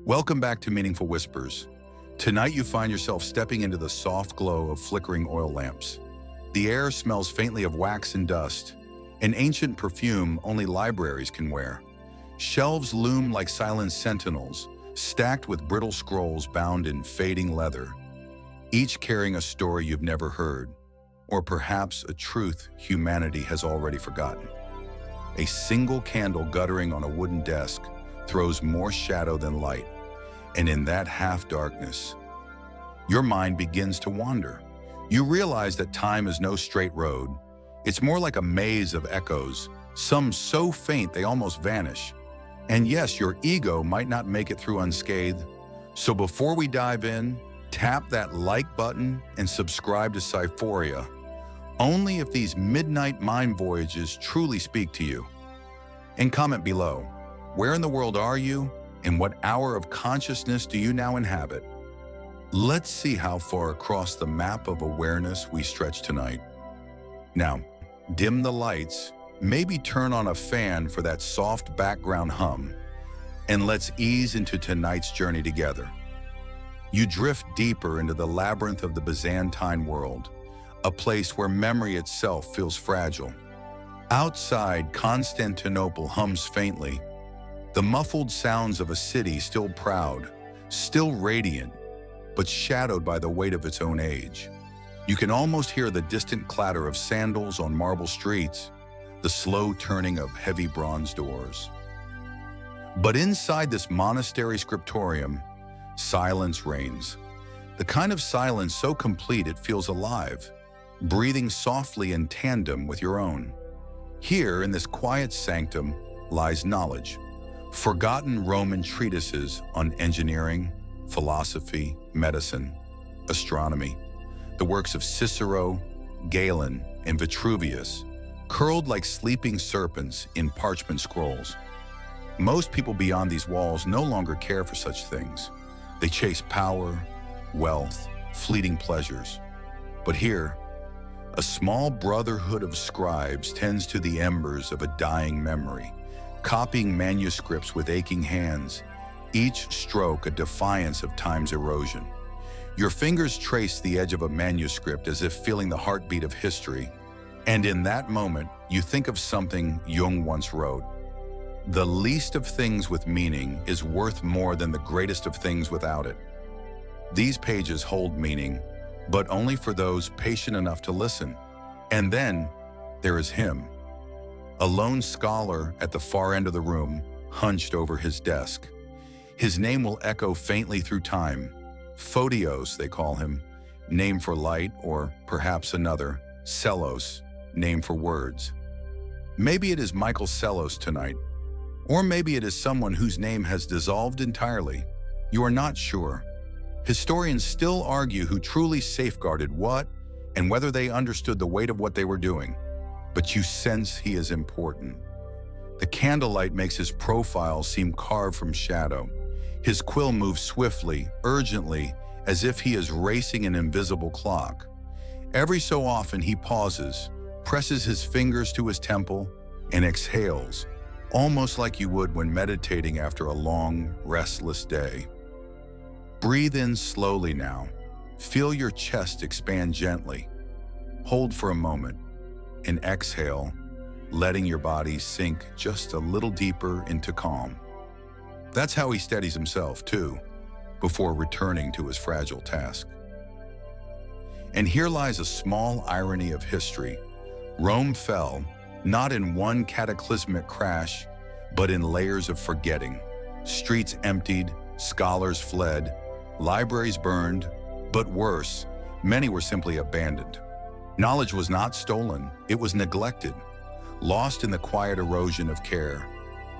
Welcome back to Meaningful Whispers. Tonight you find yourself stepping into the soft glow of flickering oil lamps. The air smells faintly of wax and dust, an ancient perfume only libraries can wear. Shelves loom like silent sentinels, stacked with brittle scrolls bound in fading leather, each carrying a story you've never heard, or perhaps a truth humanity has already forgotten. A single candle guttering on a wooden desk throws more shadow than light, and in that half-darkness, your mind begins to wander. You realize that time is no straight road. It's more like a maze of echoes, some so faint they almost vanish. And yes, your ego might not make it through unscathed. So before we dive in, tap that like button and subscribe to Cyphoria, only if these midnight mind voyages truly speak to you. And comment below, where in the world are you, and what hour of consciousness do you now inhabit? Let's see how far across the map of awareness we stretch tonight. Now, dim the lights, maybe turn on a fan for that soft background hum, and let's ease into tonight's journey together. You drift deeper into the labyrinth of the Byzantine world, a place where memory itself feels fragile. Outside, Constantinople hums faintly, the muffled sounds of a city still proud, still radiant, but shadowed by the weight of its own age. You can almost hear the distant clatter of sandals on marble streets, the slow turning of heavy bronze doors. But inside this monastery scriptorium, silence reigns. The kind of silence so complete it feels alive, breathing softly in tandem with your own. Here, in this quiet sanctum, lies knowledge. Forgotten Roman treatises on engineering, philosophy, medicine, astronomy, the works of Cicero, Galen, and Vitruvius, curled like sleeping serpents in parchment scrolls. Most people beyond these walls no longer care for such things. They chase power, wealth, fleeting pleasures. But here, a small brotherhood of scribes tends to the embers of a dying memory, copying manuscripts with aching hands, each stroke a defiance of time's erosion. Your fingers trace the edge of a manuscript as if feeling the heartbeat of history, and in that moment, you think of something Jung once wrote: "The least of things with meaning is worth more than the greatest of things without it." These pages hold meaning, but only for those patient enough to listen. And then there is him, a lone scholar at the far end of the room, hunched over his desk. His name will echo faintly through time. Photios, they call him, name for light, or perhaps another, Sellos, name for words. Maybe it is Michael Sellos tonight, or maybe it is someone whose name has dissolved entirely. You are not sure. Historians still argue who truly safeguarded what and whether they understood the weight of what they were doing. But you sense he is important. The candlelight makes his profile seem carved from shadow. His quill moves swiftly, urgently, as if he is racing an invisible clock. Every so often he pauses, presses his fingers to his temple, and exhales, almost like you would when meditating after a long, restless day. Breathe in slowly now. Feel your chest expand gently. Hold for a moment, and exhale, letting your body sink just a little deeper into calm. That's how he steadies himself, too, before returning to his fragile task. And here lies a small irony of history. Rome fell, not in one cataclysmic crash, but in layers of forgetting. Streets emptied, scholars fled, libraries burned, but worse, many were simply abandoned. Knowledge was not stolen, it was neglected, lost in the quiet erosion of care.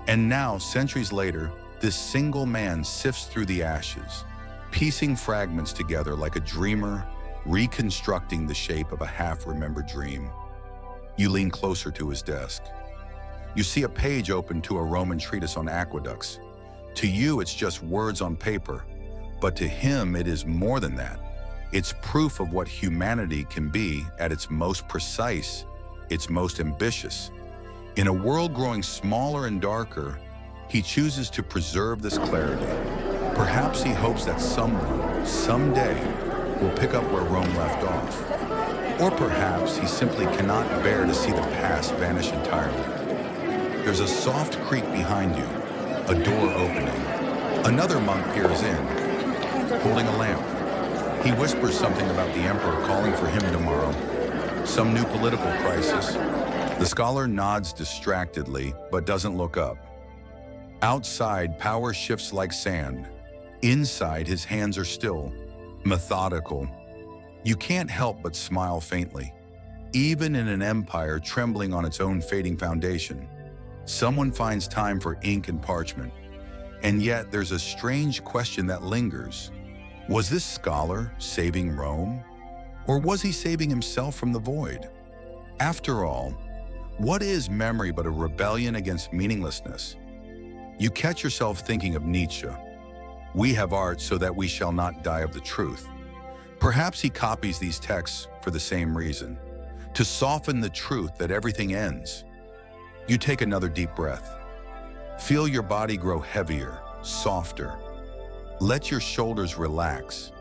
And now, centuries later, this single man sifts through the ashes, piecing fragments together like a dreamer, reconstructing the shape of a half-remembered dream. You lean closer to his desk. You see a page open to a Roman treatise on aqueducts. To you, it's just words on paper, but to him, it is more than that. It's proof of what humanity can be at its most precise, its most ambitious. In a world growing smaller and darker, he chooses to preserve this clarity. Perhaps he hopes that someone, someday, will pick up where Rome left off. Or perhaps he simply cannot bear to see the past vanish entirely. There's a soft creak behind you, a door opening. Another monk peers in, holding a lamp. He whispers something about the emperor calling for him tomorrow. Some new political crisis. The scholar nods distractedly, but doesn't look up. Outside, power shifts like sand. Inside, his hands are still, methodical. You can't help but smile faintly. Even in an empire trembling on its own fading foundation, someone finds time for ink and parchment. And yet, there's a strange question that lingers. Was this scholar saving Rome? Or was he saving himself from the void? After all, what is memory but a rebellion against meaninglessness? You catch yourself thinking of Nietzsche. We have art so that we shall not die of the truth. Perhaps he copies these texts for the same reason, to soften the truth that everything ends. You take another deep breath. Feel your body grow heavier, softer. Let your shoulders relax.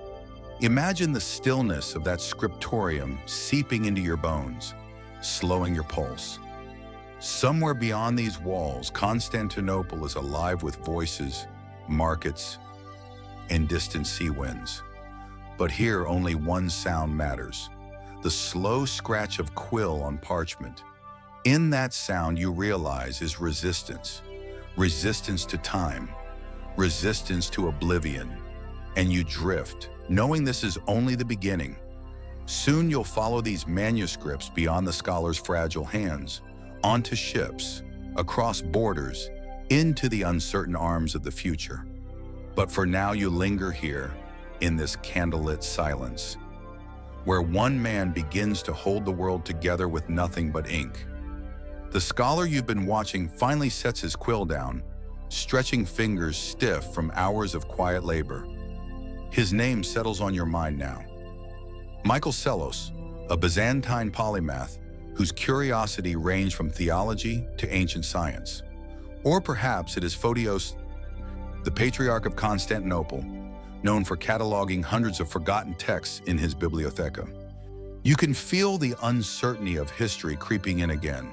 Imagine the stillness of that scriptorium seeping into your bones, slowing your pulse. Somewhere beyond these walls, Constantinople is alive with voices, markets, and distant sea winds. But here only one sound matters, the slow scratch of quill on parchment. In that sound you realize is resistance. Resistance to time, resistance to oblivion. And you drift, knowing this is only the beginning. Soon you'll follow these manuscripts beyond the scholar's fragile hands, onto ships, across borders, into the uncertain arms of the future. But for now you linger here, in this candlelit silence, where one man begins to hold the world together with nothing but ink. The scholar you've been watching finally sets his quill down, stretching fingers stiff from hours of quiet labor. His name settles on your mind now. Michael Psellos, a Byzantine polymath whose curiosity ranged from theology to ancient science. Or perhaps it is Photios, the Patriarch of Constantinople, known for cataloging hundreds of forgotten texts in his bibliotheca. You can feel the uncertainty of history creeping in again.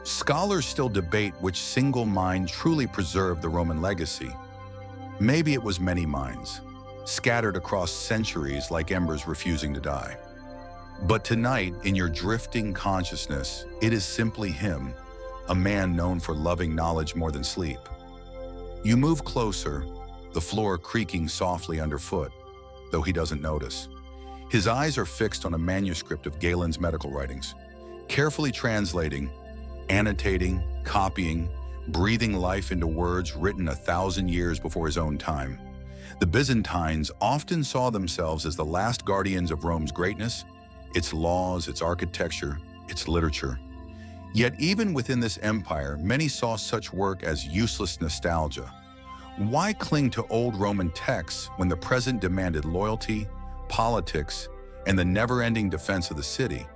Scholars still debate which single mind truly preserved the Roman legacy. Maybe it was many minds, scattered across centuries like embers refusing to die. But tonight, in your drifting consciousness, it is simply him, a man known for loving knowledge more than sleep. You move closer, the floor creaking softly underfoot, though he doesn't notice. His eyes are fixed on a manuscript of Galen's medical writings, carefully translating, annotating, copying, breathing life into words written 1,000 years before his own time. The Byzantines often saw themselves as the last guardians of Rome's greatness, its laws, its architecture, its literature. Yet even within this empire, many saw such work as useless nostalgia. Why cling to old Roman texts when the present demanded loyalty, politics, and the never-ending defense of the city?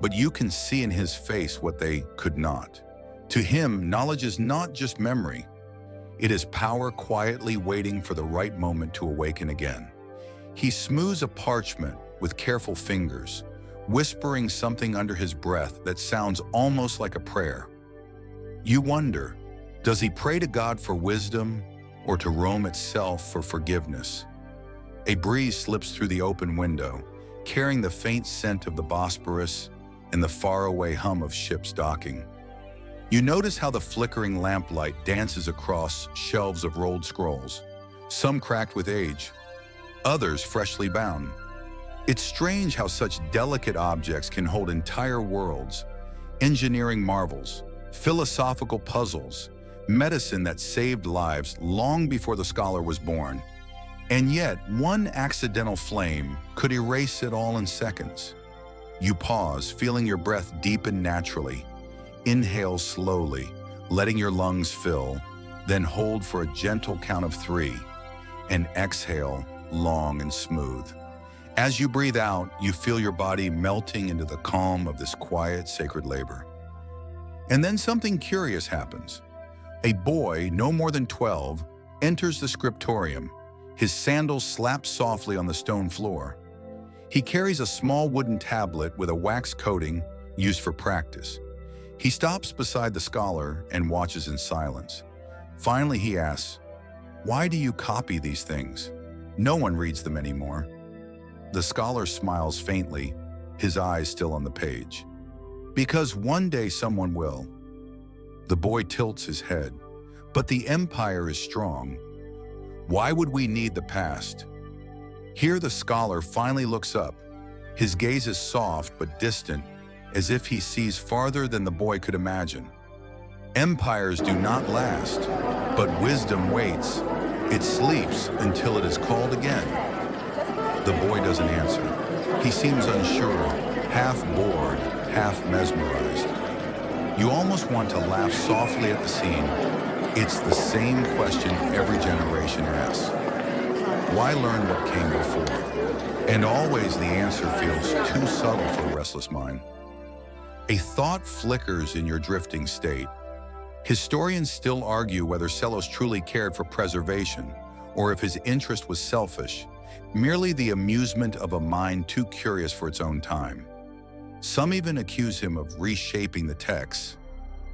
But you can see in his face what they could not. To him, knowledge is not just memory. It is power quietly waiting for the right moment to awaken again. He smooths a parchment with careful fingers, whispering something under his breath that sounds almost like a prayer. You wonder, does he pray to God for wisdom or to Rome itself for forgiveness? A breeze slips through the open window, carrying the faint scent of the Bosporus and the faraway hum of ships docking. You notice how the flickering lamplight dances across shelves of rolled scrolls, some cracked with age, others freshly bound. It's strange how such delicate objects can hold entire worlds, engineering marvels, philosophical puzzles, medicine that saved lives long before the scholar was born. And yet, one accidental flame could erase it all in seconds. You pause, feeling your breath deepen naturally. Inhale slowly, letting your lungs fill, then hold for a gentle count of 3, and exhale long and smooth. As you breathe out, you feel your body melting into the calm of this quiet, sacred labor. And then something curious happens. A boy, no more than 12, enters the scriptorium, His sandals slap softly on the stone floor. He carries a small wooden tablet with a wax coating used for practice. He stops beside the scholar and watches in silence. Finally, he asks, "Why do you copy these things? No one reads them anymore." The scholar smiles faintly, his eyes still on the page. "Because one day someone will." The boy tilts his head. "But the empire is strong. Why would we need the past?" Here the scholar finally looks up. His gaze is soft but distant, as if he sees farther than the boy could imagine. "Empires do not last, but wisdom waits. It sleeps until it is called again." The boy doesn't answer. He seems unsure, half bored, half mesmerized. You almost want to laugh softly at the scene. It's the same question every generation asks. Why learn what came before? And always the answer feels too subtle for a restless mind. A thought flickers in your drifting state. Historians still argue whether Sellos truly cared for preservation, or if his interest was selfish, merely the amusement of a mind too curious for its own time. Some even accuse him of reshaping the texts,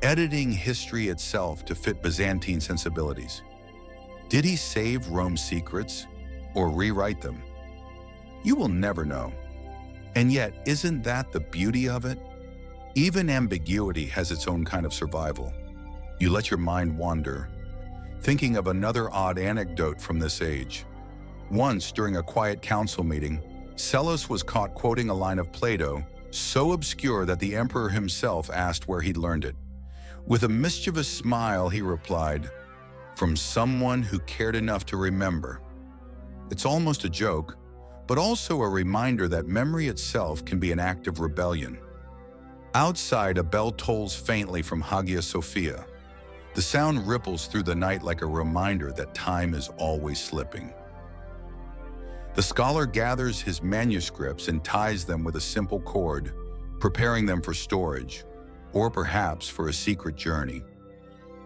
editing history itself to fit Byzantine sensibilities. Did he save Rome's secrets, or rewrite them? You will never know. And yet, isn't that the beauty of it? Even ambiguity has its own kind of survival. You let your mind wander, thinking of another odd anecdote from this age. Once, during a quiet council meeting, Sellos was caught quoting a line of Plato so obscure that the emperor himself asked where he'd learned it. With a mischievous smile, he replied, "From someone who cared enough to remember." It's almost a joke, but also a reminder that memory itself can be an act of rebellion. Outside, a bell tolls faintly from Hagia Sophia. The sound ripples through the night like a reminder that time is always slipping. The scholar gathers his manuscripts and ties them with a simple cord, preparing them for storage, or perhaps for a secret journey.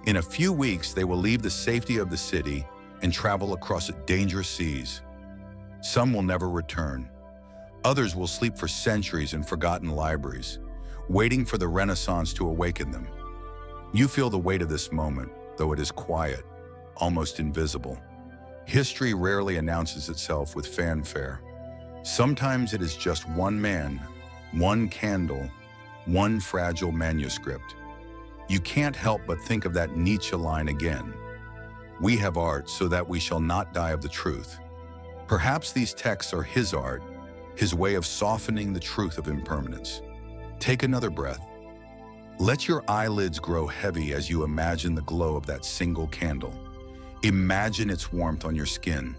In a few weeks, they will leave the safety of the city and travel across dangerous seas. Some will never return. Others will sleep for centuries in forgotten libraries, waiting for the Renaissance to awaken them. You feel the weight of this moment, though it is quiet, almost invisible. History rarely announces itself with fanfare. Sometimes it is just one man, one candle, one fragile manuscript. You can't help but think of that Nietzsche line again. "We have art so that we shall not die of the truth." Perhaps these texts are his art, his way of softening the truth of impermanence. Take another breath. Let your eyelids grow heavy as you imagine the glow of that single candle. Imagine its warmth on your skin.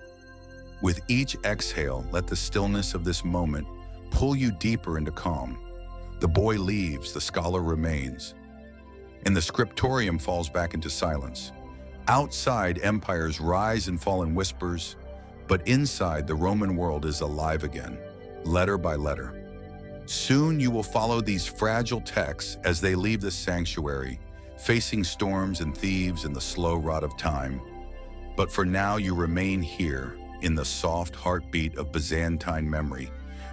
With each exhale, let the stillness of this moment pull you deeper into calm. The boy leaves, the scholar remains, and the scriptorium falls back into silence. Outside, empires rise and fall in whispers, but inside, the Roman world is alive again, letter by letter. Soon you will follow these fragile texts as they leave the sanctuary, facing storms and thieves in the slow rot of time. But for now, you remain here in the soft heartbeat of Byzantine memory,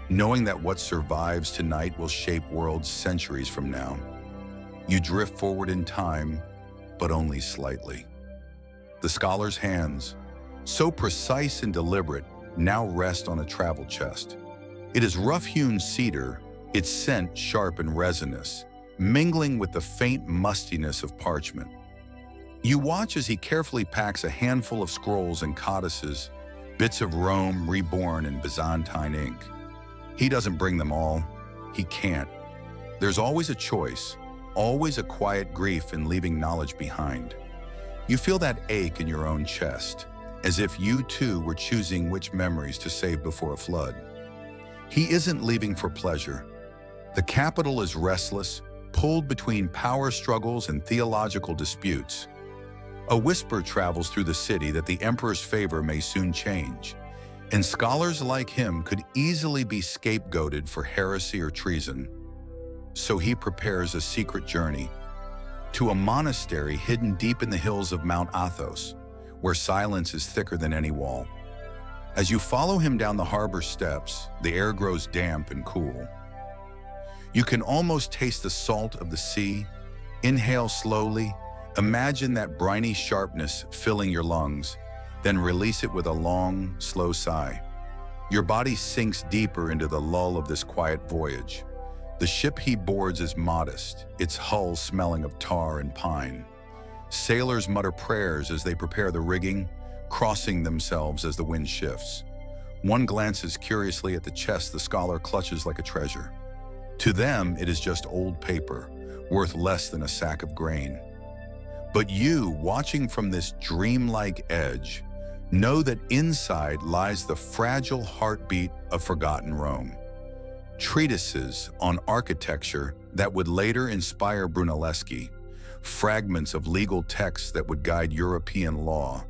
knowing that what survives tonight will shape worlds centuries from now. You drift forward in time, but only slightly. The scholar's hands, so precise and deliberate, now rest on a travel chest. It is rough-hewn cedar, its scent sharp and resinous, mingling with the faint mustiness of parchment. You watch as he carefully packs a handful of scrolls and codices, bits of Rome reborn in Byzantine ink. He doesn't bring them all. He can't. There's always a choice, always a quiet grief in leaving knowledge behind. You feel that ache in your own chest, as if you too were choosing which memories to save before a flood. He isn't leaving for pleasure. The capital is restless, pulled between power struggles and theological disputes. A whisper travels through the city that the emperor's favor may soon change, and scholars like him could easily be scapegoated for heresy or treason. So he prepares a secret journey to a monastery hidden deep in the hills of Mount Athos, where silence is thicker than any wall. As you follow him down the harbor steps, the air grows damp and cool. You can almost taste the salt of the sea. Inhale slowly. Imagine that briny sharpness filling your lungs, then release it with a long, slow sigh. Your body sinks deeper into the lull of this quiet voyage. The ship he boards is modest, its hull smelling of tar and pine. Sailors mutter prayers as they prepare the rigging, crossing themselves as the wind shifts. One glances curiously at the chest the scholar clutches like a treasure. To them, it is just old paper, worth less than a sack of grain. But you, watching from this dreamlike edge, know that inside lies the fragile heartbeat of forgotten Rome. Treatises on architecture that would later inspire Brunelleschi, fragments of legal texts that would guide European law,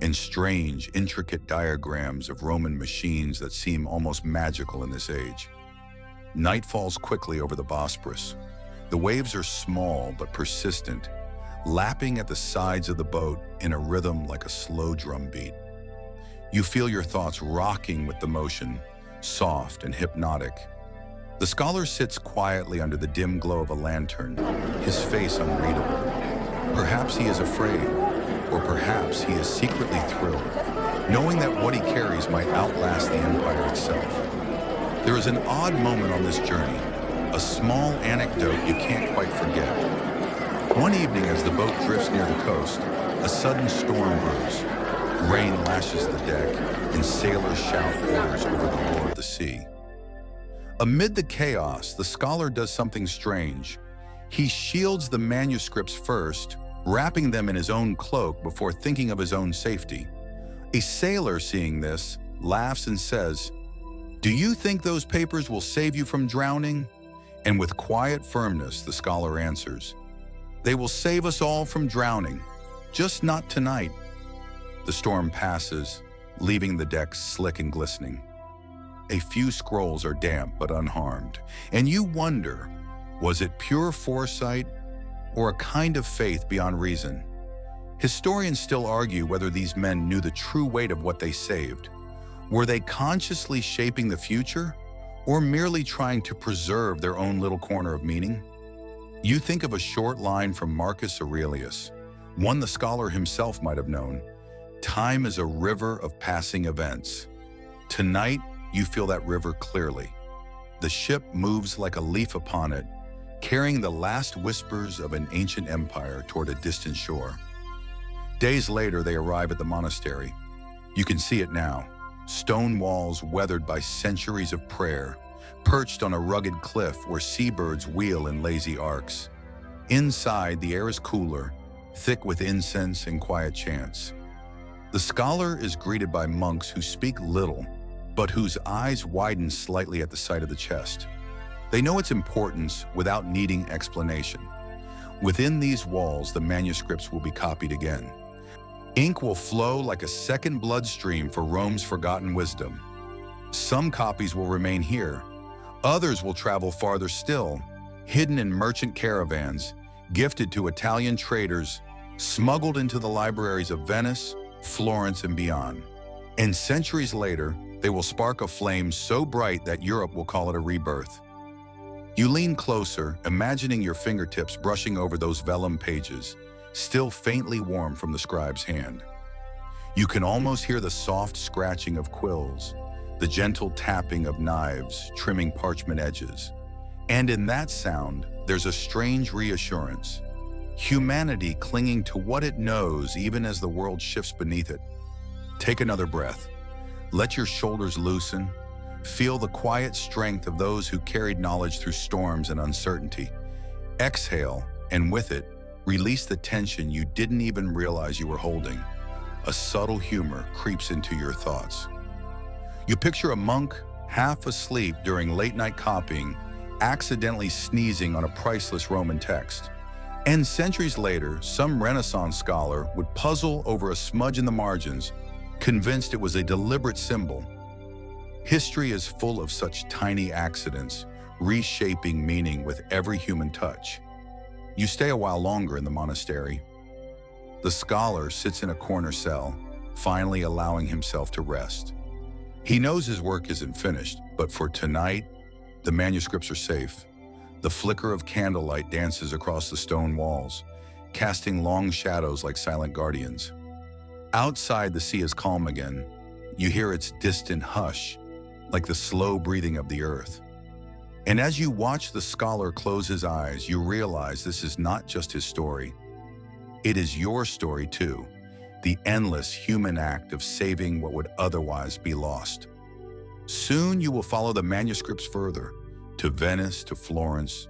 and strange, intricate diagrams of Roman machines that seem almost magical in this age. Night falls quickly over the Bosporus. The waves are small but persistent, lapping at the sides of the boat in a rhythm like a slow drum beat. You feel your thoughts rocking with the motion, soft and hypnotic. The scholar sits quietly under the dim glow of a lantern, his face unreadable. Perhaps he is afraid, or perhaps he is secretly thrilled, knowing that what he carries might outlast the empire itself. There is an odd moment on this journey, a small anecdote you can't quite forget. One evening as the boat drifts near the coast, a sudden storm brews. Rain lashes the deck, and sailors shout orders over the roar of the sea. Amid the chaos, the scholar does something strange. He shields the manuscripts first, wrapping them in his own cloak before thinking of his own safety. A sailor, seeing this, laughs and says, "Do you think those papers will save you from drowning?" And with quiet firmness, the scholar answers, "They will save us all from drowning, just not tonight." The storm passes, leaving the deck slick and glistening. A few scrolls are damp but unharmed, and you wonder, was it pure foresight or a kind of faith beyond reason? Historians still argue whether these men knew the true weight of what they saved. Were they consciously shaping the future, or merely trying to preserve their own little corner of meaning? You think of a short line from Marcus Aurelius, one the scholar himself might have known. Time is a river of passing events. Tonight, you feel that river clearly. The ship moves like a leaf upon it, carrying the last whispers of an ancient empire toward a distant shore. Days later, they arrive at the monastery. You can see it now. Stone walls weathered by centuries of prayer, perched on a rugged cliff where seabirds wheel in lazy arcs. Inside, the air is cooler, thick with incense and quiet chants. The scholar is greeted by monks who speak little, but whose eyes widen slightly at the sight of the chest. They know its importance without needing explanation. Within these walls, the manuscripts will be copied again. Ink will flow like a second bloodstream for Rome's forgotten wisdom. Some copies will remain here. Others will travel farther still, hidden in merchant caravans, gifted to Italian traders, smuggled into the libraries of Venice, Florence, and beyond. And centuries later, they will spark a flame so bright that Europe will call it a rebirth. You lean closer, imagining your fingertips brushing over those vellum pages, still faintly warm from the scribe's hand. You can almost hear the soft scratching of quills, the gentle tapping of knives trimming parchment edges. And in that sound, there's a strange reassurance. Humanity clinging to what it knows even as the world shifts beneath it. Take another breath. Let your shoulders loosen. Feel the quiet strength of those who carried knowledge through storms and uncertainty. Exhale, and with it, release the tension you didn't even realize you were holding. A subtle humor creeps into your thoughts. You picture a monk, half asleep during late-night copying, accidentally sneezing on a priceless Roman text. And centuries later, some Renaissance scholar would puzzle over a smudge in the margins, convinced it was a deliberate symbol. History is full of such tiny accidents, reshaping meaning with every human touch. You stay a while longer in the monastery. The scholar sits in a corner cell, finally allowing himself to rest. He knows his work isn't finished, but for tonight, the manuscripts are safe. The flicker of candlelight dances across the stone walls, casting long shadows like silent guardians. Outside, the sea is calm again. You hear its distant hush, like the slow breathing of the earth. And as you watch the scholar close his eyes, you realize this is not just his story. It is your story too, the endless human act of saving what would otherwise be lost. Soon you will follow the manuscripts further, to Venice, to Florence,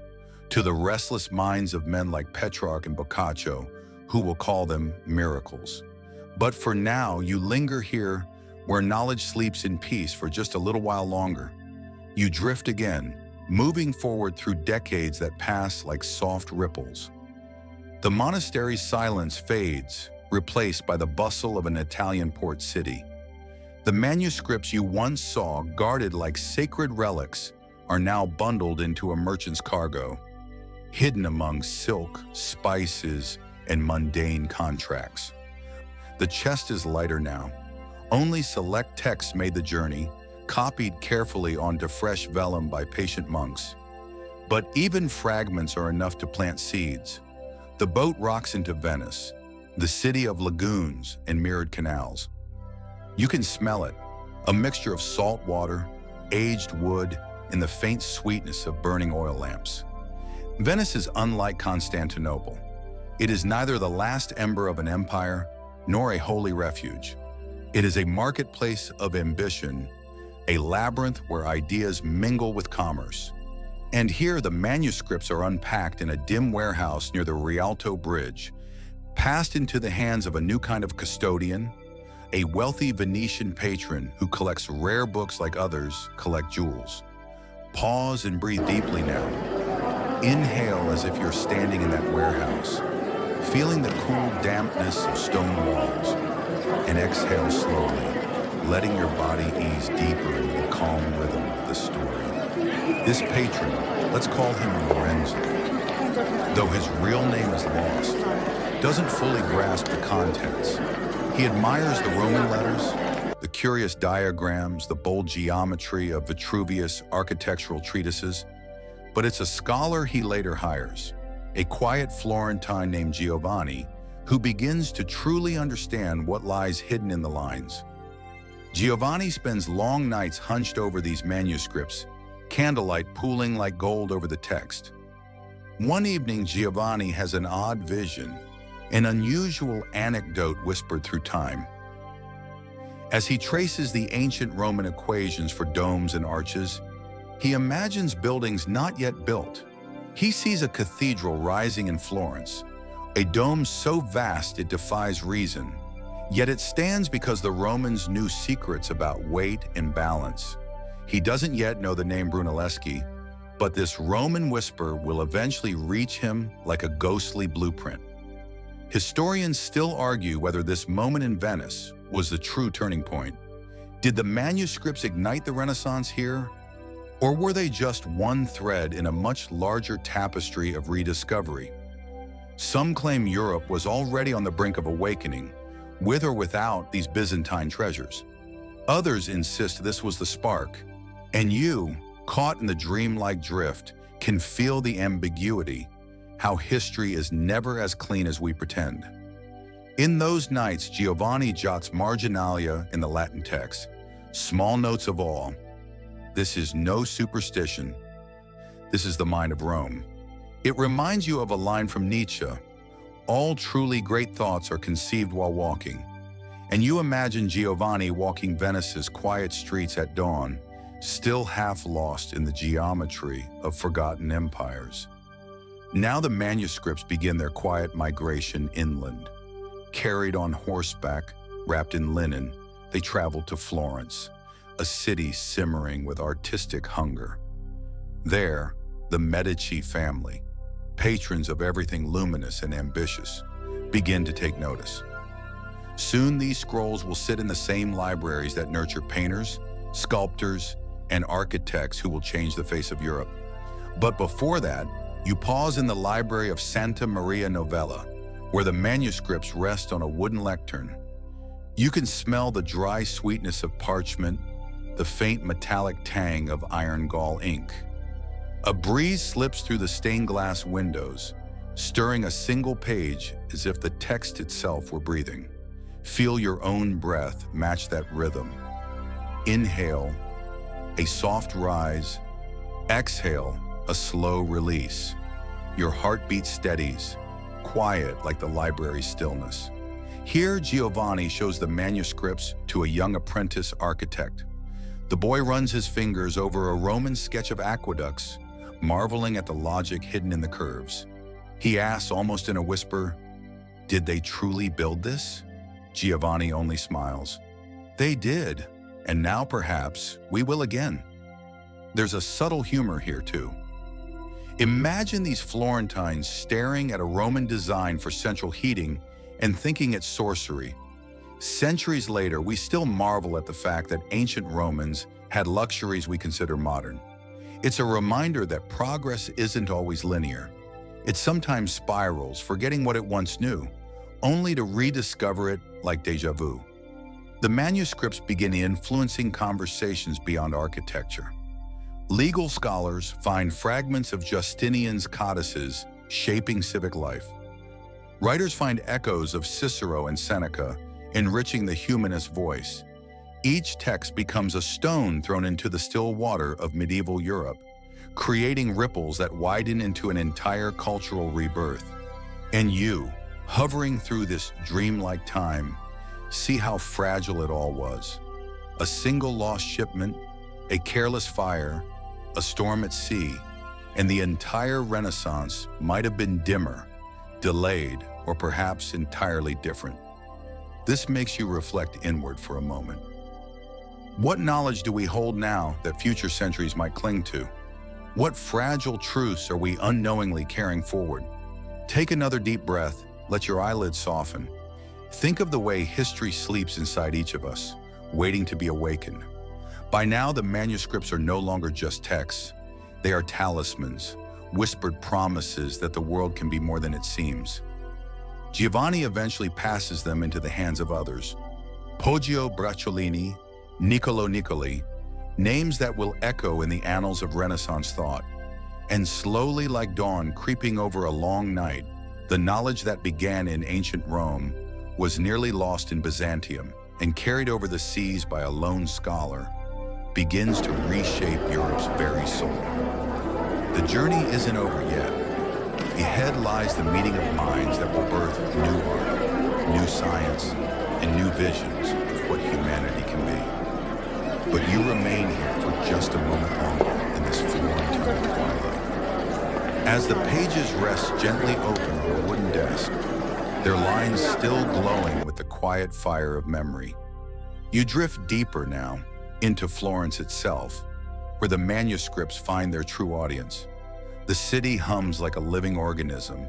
to the restless minds of men like Petrarch and Boccaccio, who will call them miracles. But for now, you linger here where knowledge sleeps in peace for just a little while longer. You drift again, moving forward through decades that pass like soft ripples. The monastery's silence fades, replaced by the bustle of an Italian port city. The manuscripts you once saw guarded like sacred relics are now bundled into a merchant's cargo, hidden among silk, spices, and mundane contracts. The chest is lighter now. Only select texts made the journey, copied carefully onto fresh vellum by patient monks. But even fragments are enough to plant seeds. The boat rocks into Venice, the city of lagoons and mirrored canals. You can smell it, a mixture of salt water, aged wood, and the faint sweetness of burning oil lamps. Venice is unlike Constantinople. It is neither the last ember of an empire nor a holy refuge. It is a marketplace of ambition, a labyrinth where ideas mingle with commerce. And here the manuscripts are unpacked in a dim warehouse near the Rialto Bridge, passed into the hands of a new kind of custodian, a wealthy Venetian patron who collects rare books like others collect jewels. Pause and breathe deeply now. Inhale as if you're standing in that warehouse, feeling the cool dampness of stone walls, and exhale slowly, letting your body ease deeper into the calm rhythm of the story. This patron, let's call him Lorenzo, though his real name is lost, doesn't fully grasp the contents. He admires the Roman letters, the curious diagrams, the bold geometry of Vitruvius' architectural treatises, but it's a scholar he later hires, a quiet Florentine named Giovanni, who begins to truly understand what lies hidden in the lines. Giovanni spends long nights hunched over these manuscripts, candlelight pooling like gold over the text. One evening, Giovanni has an odd vision, an unusual anecdote whispered through time. As he traces the ancient Roman equations for domes and arches, he imagines buildings not yet built. He sees a cathedral rising in Florence, a dome so vast it defies reason, yet it stands because the Romans knew secrets about weight and balance. He doesn't yet know the name Brunelleschi, but this Roman whisper will eventually reach him like a ghostly blueprint. Historians still argue whether this moment in Venice was the true turning point. Did the manuscripts ignite the Renaissance here? Or were they just one thread in a much larger tapestry of rediscovery? Some claim Europe was already on the brink of awakening, with or without these Byzantine treasures. Others insist this was the spark, and you, caught in the dreamlike drift, can feel the ambiguity, how history is never as clean as we pretend. In those nights, Giovanni jots marginalia in the Latin text, small notes of awe. This is no superstition. This is the mind of Rome. It reminds you of a line from Nietzsche, "All truly great thoughts are conceived while walking." And you imagine Giovanni walking Venice's quiet streets at dawn, still half lost in the geometry of forgotten empires. Now the manuscripts begin their quiet migration inland. Carried on horseback, wrapped in linen, they travel to Florence, a city simmering with artistic hunger. There, the Medici family, patrons of everything luminous and ambitious, begin to take notice. Soon these scrolls will sit in the same libraries that nurture painters, sculptors, and architects who will change the face of Europe. But before that, you pause in the library of Santa Maria Novella, where the manuscripts rest on a wooden lectern. You can smell the dry sweetness of parchment, the faint metallic tang of iron gall ink. A breeze slips through the stained glass windows, stirring a single page as if the text itself were breathing. Feel your own breath match that rhythm. Inhale, a soft rise. Exhale, a slow release. Your heartbeat steadies, quiet like the library's stillness. Here, Giovanni shows the manuscripts to a young apprentice architect. The boy runs his fingers over a Roman sketch of aqueducts, marveling at the logic hidden in the curves. He asks, almost in a whisper, "Did they truly build this?" Giovanni only smiles. "They did, and now perhaps we will again." There's a subtle humor here too. Imagine these Florentines staring at a Roman design for central heating and thinking it's sorcery. Centuries later, we still marvel at the fact that ancient Romans had luxuries we consider modern. It's a reminder that progress isn't always linear. It sometimes spirals, forgetting what it once knew, only to rediscover it like déjà vu. The manuscripts begin influencing conversations beyond architecture. Legal scholars find fragments of Justinian's codices shaping civic life. Writers find echoes of Cicero and Seneca, enriching the humanist voice. Each text becomes a stone thrown into the still water of medieval Europe, creating ripples that widen into an entire cultural rebirth. And you, hovering through this dreamlike time, see how fragile it all was. A single lost shipment, a careless fire, a storm at sea, and the entire Renaissance might have been dimmer, delayed, or perhaps entirely different. This makes you reflect inward for a moment. What knowledge do we hold now that future centuries might cling to? What fragile truths are we unknowingly carrying forward? Take another deep breath, let your eyelids soften. Think of the way history sleeps inside each of us, waiting to be awakened. By now, the manuscripts are no longer just texts. They are talismans, whispered promises that the world can be more than it seems. Giovanni eventually passes them into the hands of others. Poggio Bracciolini, Niccolo Niccoli, names that will echo in the annals of Renaissance thought. And slowly, like dawn creeping over a long night, the knowledge that began in ancient Rome was nearly lost in Byzantium and carried over the seas by a lone scholar, begins to reshape Europe's very soul. The journey isn't over yet. Ahead lies the meeting of minds that will birth new art, new science, and new visions of what humanity can be. But you remain here for just a moment longer in this Florentine twilight. As the pages rest gently open on a wooden desk, their lines still glowing with the quiet fire of memory, you drift deeper now into Florence itself, where the manuscripts find their true audience. The city hums like a living organism,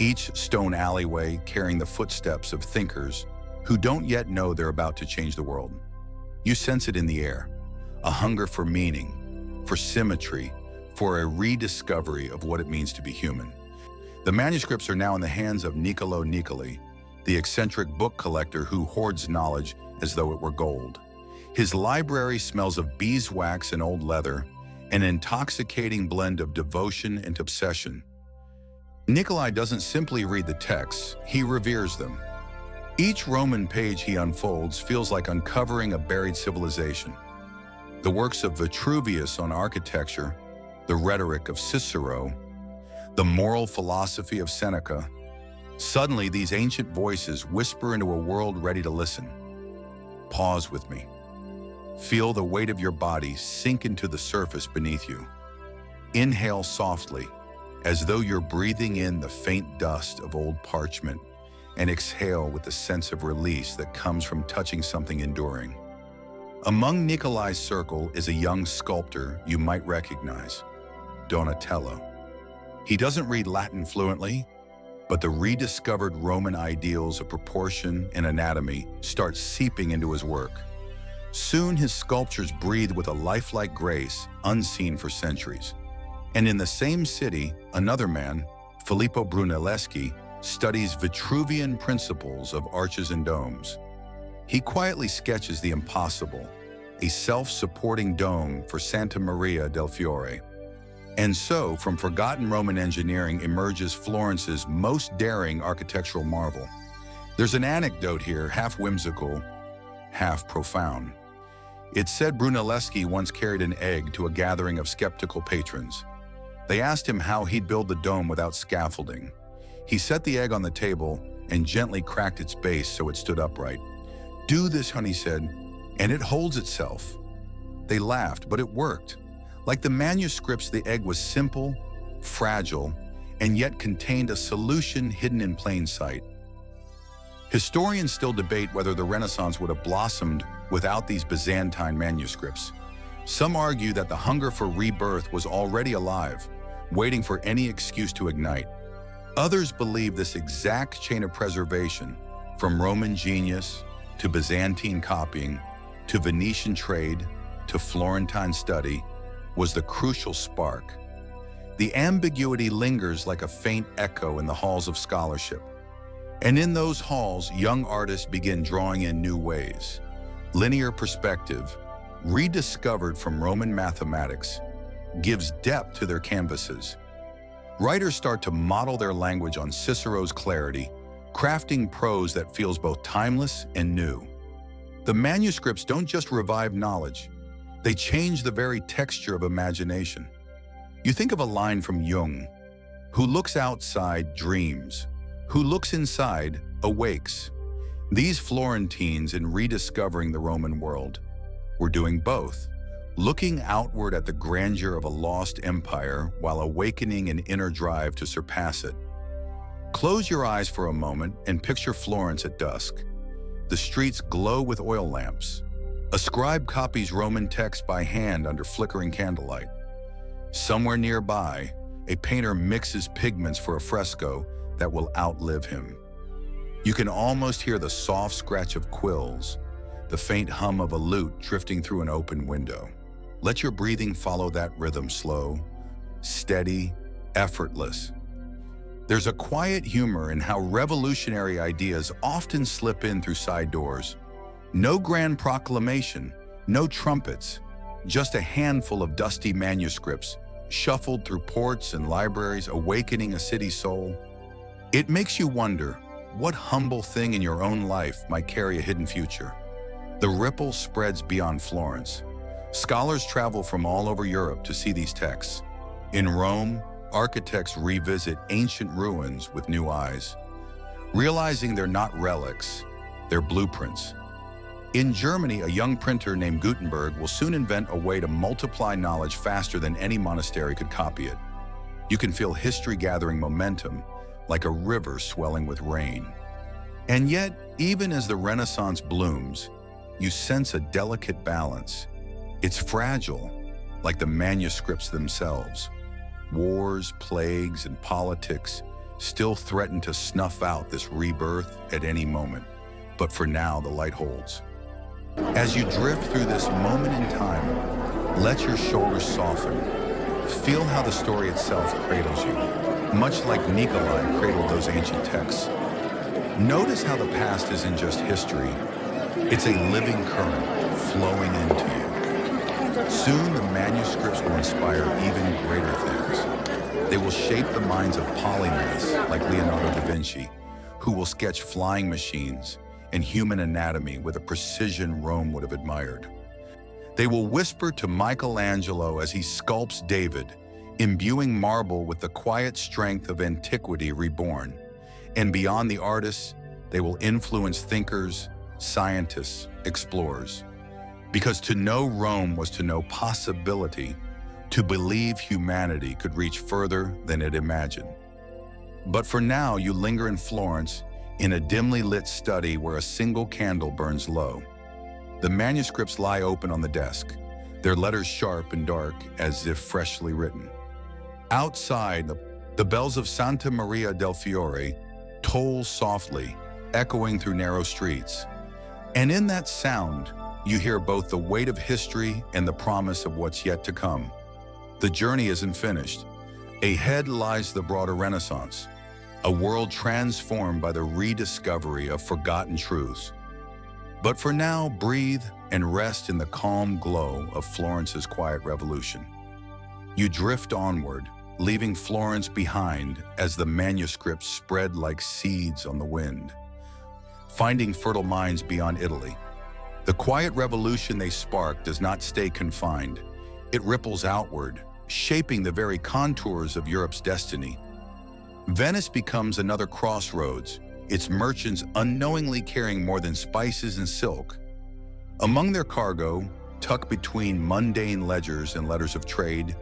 each stone alleyway carrying the footsteps of thinkers who don't yet know they're about to change the world. You sense it in the air, a hunger for meaning, for symmetry, for a rediscovery of what it means to be human. The manuscripts are now in the hands of Niccolo Niccoli, the eccentric book collector who hoards knowledge as though it were gold. His library smells of beeswax and old leather, an intoxicating blend of devotion and obsession. Niccoli doesn't simply read the texts, he reveres them. Each Roman page he unfolds feels like uncovering a buried civilization. The works of Vitruvius on architecture, the rhetoric of Cicero, the moral philosophy of Seneca. Suddenly, these ancient voices whisper into a world ready to listen. Pause with me. Feel the weight of your body sink into the surface beneath you. Inhale softly, as though you're breathing in the faint dust of old parchment, and exhale with the sense of release that comes from touching something enduring. Among Niccoli's circle is a young sculptor you might recognize, Donatello. He doesn't read Latin fluently, but the rediscovered Roman ideals of proportion and anatomy start seeping into his work. Soon his sculptures breathe with a lifelike grace unseen for centuries. And in the same city, another man, Filippo Brunelleschi, studies Vitruvian principles of arches and domes. He quietly sketches the impossible, a self-supporting dome for Santa Maria del Fiore. And so, from forgotten Roman engineering emerges Florence's most daring architectural marvel. There's an anecdote here, half whimsical, half profound. It said Brunelleschi once carried an egg to a gathering of skeptical patrons. They asked him how he'd build the dome without scaffolding. He set the egg on the table and gently cracked its base so it stood upright. "Do this," Honey said, "and it holds itself." They laughed, but it worked. Like the manuscripts, the egg was simple, fragile, and yet contained a solution hidden in plain sight. Historians still debate whether the Renaissance would have blossomed without these Byzantine manuscripts. Some argue that the hunger for rebirth was already alive, waiting for any excuse to ignite. Others believe this exact chain of preservation, from Roman genius to Byzantine copying to Venetian trade to Florentine study, was the crucial spark. The ambiguity lingers like a faint echo in the halls of scholarship. And in those halls, young artists begin drawing in new ways. Linear perspective, rediscovered from Roman mathematics, gives depth to their canvases. Writers start to model their language on Cicero's clarity, crafting prose that feels both timeless and new. The manuscripts don't just revive knowledge, they change the very texture of imagination. You think of a line from Jung, "Who looks outside dreams, who looks inside awakes." These Florentines, in rediscovering the Roman world, were doing both, looking outward at the grandeur of a lost empire while awakening an inner drive to surpass it. Close your eyes for a moment and picture Florence at dusk. The streets glow with oil lamps. A scribe copies Roman text by hand under flickering candlelight. Somewhere nearby, a painter mixes pigments for a fresco that will outlive him. You can almost hear the soft scratch of quills, the faint hum of a lute drifting through an open window. Let your breathing follow that rhythm, slow, steady, effortless. There's a quiet humor in how revolutionary ideas often slip in through side doors. No grand proclamation, no trumpets, just a handful of dusty manuscripts shuffled through ports and libraries, awakening a city's soul. It makes you wonder, what humble thing in your own life might carry a hidden future? The ripple spreads beyond Florence. Scholars travel from all over Europe to see these texts. In Rome, architects revisit ancient ruins with new eyes, realizing they're not relics, they're blueprints. In Germany, a young printer named Gutenberg will soon invent a way to multiply knowledge faster than any monastery could copy it. You can feel history gathering momentum, like a river swelling with rain. And yet, even as the Renaissance blooms, you sense a delicate balance. It's fragile, like the manuscripts themselves. Wars, plagues, and politics still threaten to snuff out this rebirth at any moment. But for now, the light holds. As you drift through this moment in time, let your shoulders soften. Feel how the story itself cradles you, much like Nikolai cradled those ancient texts. Notice how the past isn't just history, it's a living current flowing into you. Soon the manuscripts will inspire even greater things. They will shape the minds of polymaths like Leonardo da Vinci, who will sketch flying machines and human anatomy with a precision Rome would have admired. They will whisper to Michelangelo as he sculpts David, imbuing marble with the quiet strength of antiquity reborn. And beyond the artists, they will influence thinkers, scientists, explorers. Because to know Rome was to know possibility, to believe humanity could reach further than it imagined. But for now, you linger in Florence, in a dimly lit study where a single candle burns low. The manuscripts lie open on the desk, their letters sharp and dark as if freshly written. Outside, the bells of Santa Maria del Fiore toll softly, echoing through narrow streets. And in that sound, you hear both the weight of history and the promise of what's yet to come. The journey isn't finished. Ahead lies the broader Renaissance, a world transformed by the rediscovery of forgotten truths. But for now, breathe and rest in the calm glow of Florence's quiet revolution. You drift onward, leaving Florence behind as the manuscripts spread like seeds on the wind, finding fertile minds beyond Italy. The quiet revolution they spark does not stay confined. It ripples outward, shaping the very contours of Europe's destiny. Venice becomes another crossroads, its merchants unknowingly carrying more than spices and silk. Among their cargo, tucked between mundane ledgers and letters of trade,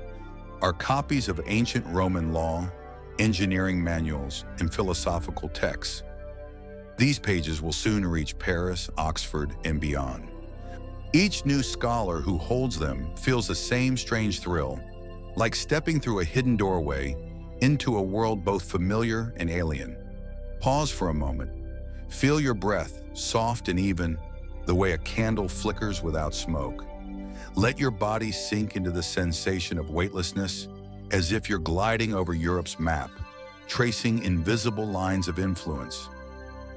are copies of ancient Roman law, engineering manuals, and philosophical texts. These pages will soon reach Paris, Oxford, and beyond. Each new scholar who holds them feels the same strange thrill, like stepping through a hidden doorway into a world both familiar and alien. Pause for a moment. Feel your breath, soft and even, the way a candle flickers without smoke. Let your body sink into the sensation of weightlessness, as if you're gliding over Europe's map, tracing invisible lines of influence.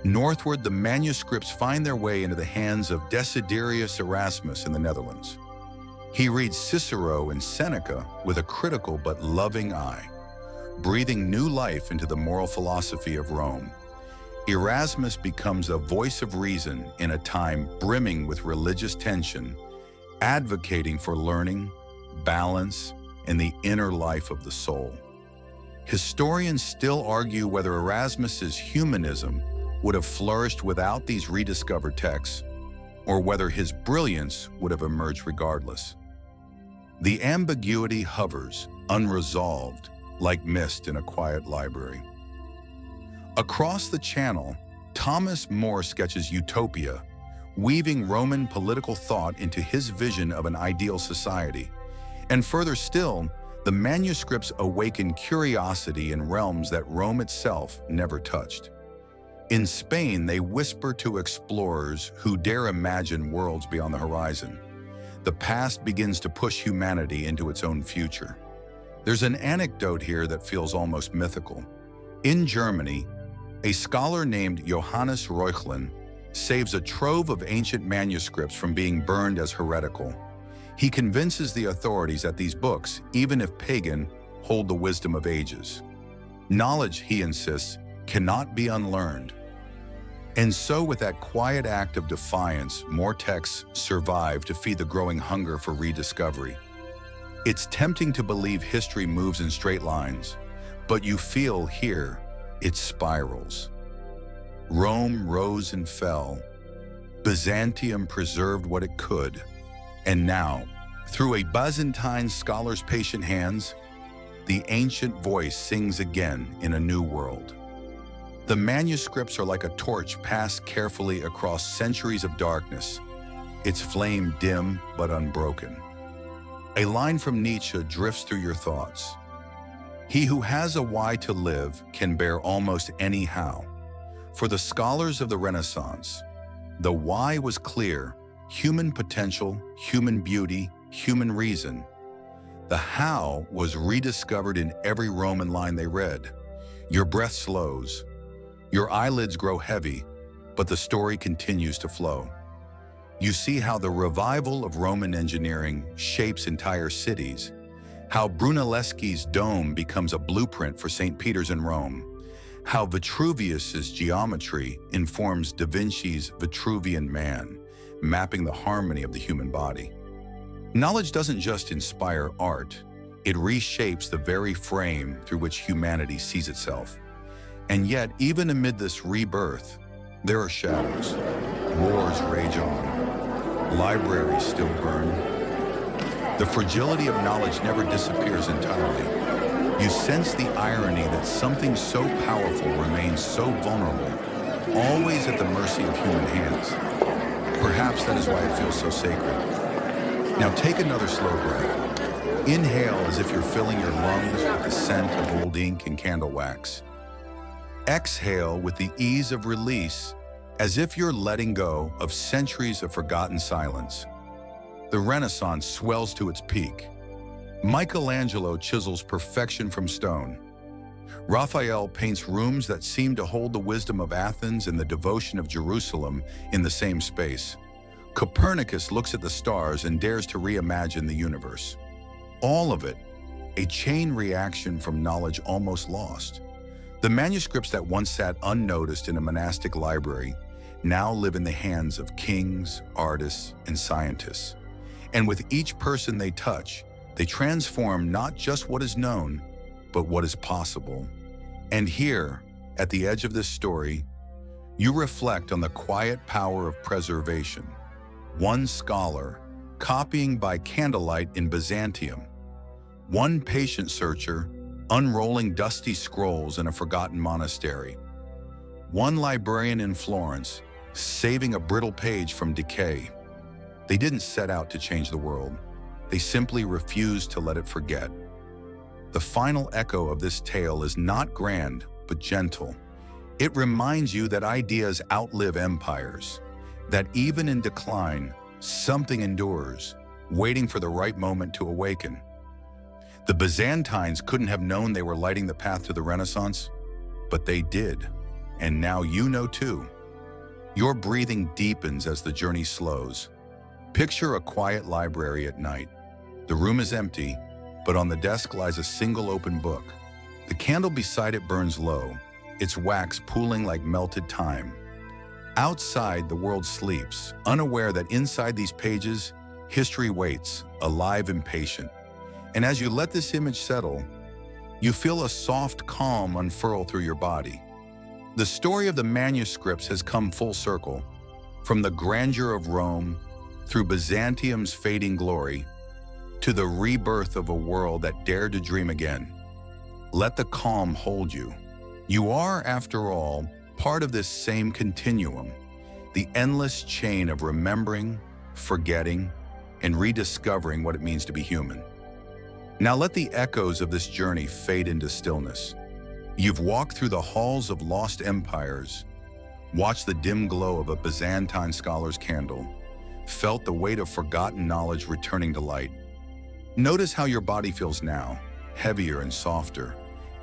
Northward, the manuscripts find their way into the hands of Desiderius Erasmus in the Netherlands. He reads Cicero and Seneca with a critical but loving eye, breathing new life into the moral philosophy of Rome. Erasmus becomes a voice of reason in a time brimming with religious tension, advocating for learning, balance, and the inner life of the soul. Historians still argue whether Erasmus's humanism would have flourished without these rediscovered texts, or whether his brilliance would have emerged regardless. The ambiguity hovers, unresolved, like mist in a quiet library. Across the Channel, Thomas More sketches utopia, weaving Roman political thought into his vision of an ideal society. And further still, the manuscripts awaken curiosity in realms that Rome itself never touched. In Spain, they whisper to explorers who dare imagine worlds beyond the horizon. The past begins to push humanity into its own future. There's an anecdote here that feels almost mythical. In Germany, a scholar named Johannes Reuchlin saves a trove of ancient manuscripts from being burned as heretical. He convinces the authorities that these books, even if pagan, hold the wisdom of ages. Knowledge, he insists, cannot be unlearned. And so with that quiet act of defiance, more texts survive to feed the growing hunger for rediscovery. It's tempting to believe history moves in straight lines, but you feel here it spirals. Rome rose and fell. Byzantium preserved what it could. And now, through a Byzantine scholar's patient hands, the ancient voice sings again in a new world. The manuscripts are like a torch passed carefully across centuries of darkness, its flame dim but unbroken. A line from Nietzsche drifts through your thoughts. He who has a why to live can bear almost any how. For the scholars of the Renaissance, the why was clear: human potential, human beauty, human reason. The how was rediscovered in every Roman line they read. Your breath slows. Your eyelids grow heavy, but the story continues to flow. You see how the revival of Roman engineering shapes entire cities, how Brunelleschi's dome becomes a blueprint for St. Peter's in Rome, how Vitruvius's geometry informs Da Vinci's Vitruvian Man, mapping the harmony of the human body. Knowledge doesn't just inspire art, it reshapes the very frame through which humanity sees itself. And yet, even amid this rebirth, there are shadows. Wars rage on. Libraries still burn. The fragility of knowledge never disappears entirely. You sense the irony that something so powerful remains so vulnerable, always at the mercy of human hands. Perhaps that is why it feels so sacred. Now take another slow breath. Inhale as if you're filling your lungs with the scent of old ink and candle wax. Exhale with the ease of release, as if you're letting go of centuries of forgotten silence. The Renaissance swells to its peak. Michelangelo chisels perfection from stone. Raphael paints rooms that seem to hold the wisdom of Athens and the devotion of Jerusalem in the same space. Copernicus looks at the stars and dares to reimagine the universe. All of it, a chain reaction from knowledge almost lost. The manuscripts that once sat unnoticed in a monastic library now live in the hands of kings, artists, and scientists. And with each person they touch, they transform not just what is known, but what is possible. And here, at the edge of this story, you reflect on the quiet power of preservation. One scholar, copying by candlelight in Byzantium. One patient searcher, unrolling dusty scrolls in a forgotten monastery. One librarian in Florence, saving a brittle page from decay. They didn't set out to change the world. They simply refused to let it forget. The final echo of this tale is not grand, but gentle. It reminds you that ideas outlive empires, that even in decline, something endures, waiting for the right moment to awaken. The Byzantines couldn't have known they were lighting the path to the Renaissance, but they did, and now you know too. Your breathing deepens as the journey slows. Picture a quiet library at night. The room is empty, but on the desk lies a single open book. The candle beside it burns low, its wax pooling like melted time. Outside, the world sleeps, unaware that inside these pages, history waits, alive and patient. And as you let this image settle, you feel a soft calm unfurl through your body. The story of the manuscripts has come full circle, from the grandeur of Rome, through Byzantium's fading glory, to the rebirth of a world that dared to dream again. Let the calm hold you. You are, after all, part of this same continuum, the endless chain of remembering, forgetting, and rediscovering what it means to be human. Now let the echoes of this journey fade into stillness. You've walked through the halls of lost empires, watched the dim glow of a Byzantine scholar's candle, felt the weight of forgotten knowledge returning to light. Notice how your body feels now, heavier and softer,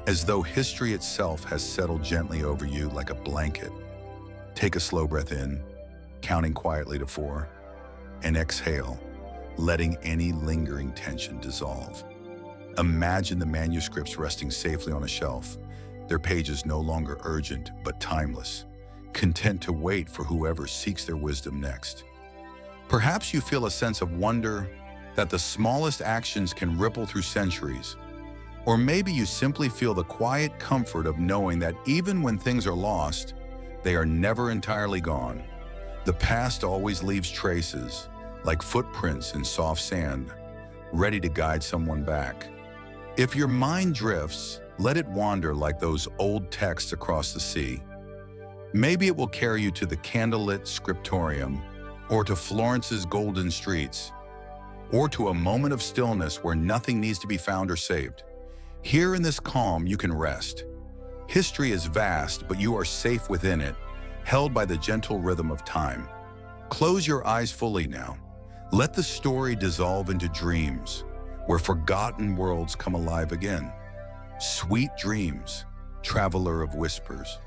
as though history itself has settled gently over you like a blanket. Take a slow breath in, counting quietly to 4, and exhale, letting any lingering tension dissolve. Imagine the manuscripts resting safely on a shelf, their pages no longer urgent but timeless, content to wait for whoever seeks their wisdom next. Perhaps you feel a sense of wonder that the smallest actions can ripple through centuries. Or maybe you simply feel the quiet comfort of knowing that even when things are lost, they are never entirely gone. The past always leaves traces, like footprints in soft sand, ready to guide someone back. If your mind drifts, let it wander like those old texts across the sea. Maybe it will carry you to the candlelit scriptorium, or to Florence's golden streets, or to a moment of stillness where nothing needs to be found or saved. Here in this calm, you can rest. History is vast, but you are safe within it, held by the gentle rhythm of time. Close your eyes fully now. Let the story dissolve into dreams, where forgotten worlds come alive again. Sweet dreams, traveler of whispers.